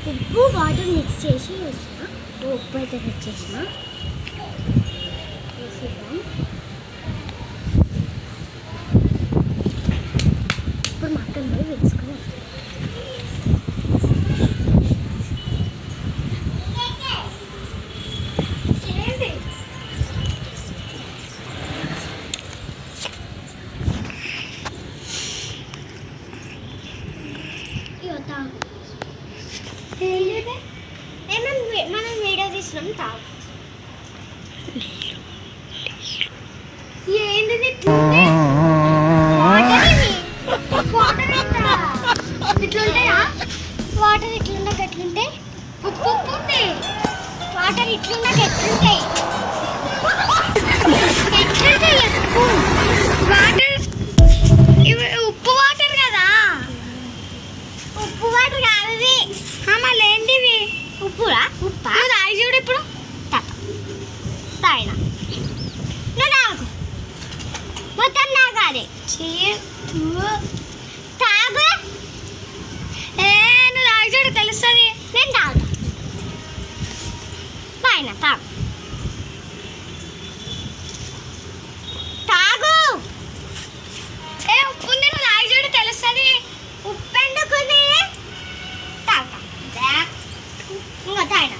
ఉప్పు water mix చేసి వేసిన ఉప్పు అయితే వచ్చేసిన వేసేద్దాం. ఇప్పుడు మటన్ పోయి వేసుకుని మనం వీడియో తీసినాం తాగు. ఏంటిది ఇట్లుంటాయా? వాటర్ ఇట్లున్నాక ఎట్లుంటాయి? ఉప్పు ఉప్పు ఉంటాయి. వాటర్ ఇట్లున్నాక ఎట్లుంటాయి? ఎట్లుంటాయి ఉప్పు వాటర్? ఇవి ఉప్పు వాటర్ కదా. ఉప్పు వాటర్ కాదు ఇవి. మళ్ళీ ఏంటివి? ఉప్పురా? ఉప్పు తాగి చూడు ఇప్పుడు. తాగినా నువ్వు తాగు. మొత్తం తాగాలి. తాగు. నువ్వు తాగి చూడు తెలుస్తుంది. నేను తాగుతా. తాగినా తాగు. తాగు. ఉప్పు ఉంది. నువ్వు తాగి చూడు తెలుస్తుంది. ఉప్పు ఎందుకుంది? తాగుతా. ఇంకా తాగినా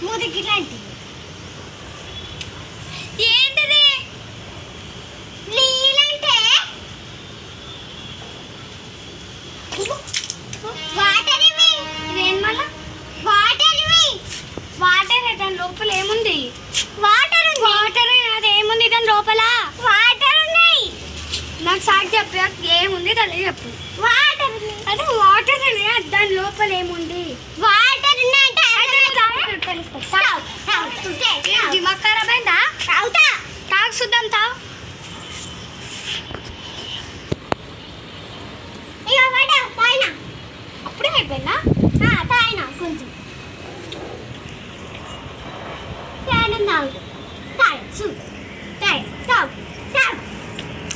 మూతికి ఇట్లాంటివి. ఏంటిది? నీళ్ళంటే వాటర్. ఇవి ఇవేం మళ్ళా వాటర్. ఇవి వాటర్. దాని లోపల ఏముంది? వాటర్. వాటర్ అది ఏముంది దాని లోపల? వాటర్ ఉన్నాయి. నాకు సార్ చెప్పు ఏముంది దాని చెప్పు. వాటర్ అదే వాటర్ అని దాని లోపల ఏముంది? వాటర్ దిమాగ్ ఖరాబ్ అయిందా? తాగుతా. తాగు చూద్దాం. తాగు. తాగినా అప్పుడే అయిపోయిందా? తాగినా కొంచెం తాగు. తాగు చూడు. తాగు.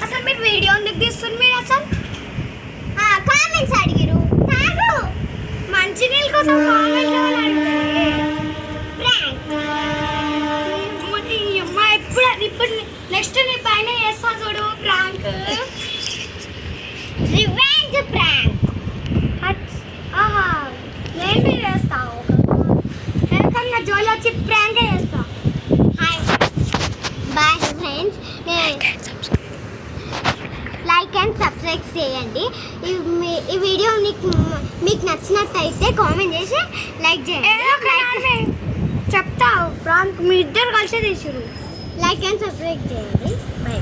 అసలు మీరు వీడియో ఎందుకు తీస్తుంది? మీరు అసలు కామెంట్స్ అడిగారు. తాగు. మంచినీళ్ళ కోసం కామెంట్లు ఇప్పుడు నెక్స్ట్ నీ పైన చేస్తా చూడు ప్రాంక్. Revenge prank. నేను చేస్తావు ఎందుకన్నా జోలు వచ్చి ప్రాంక్ చేస్తా. Hi boy friends. Like and subscribe చేయండి. ఈ వీడియో మీకు నచ్చినట్టయితే కామెంట్ చేసి లైక్ చేయండి. చెప్తావు ప్రాంక్ మీ ఇద్దరు కలిసి తీసిరు. లైక్ అండ్ సబ్స్క్రైబ్ చేయండి. బై.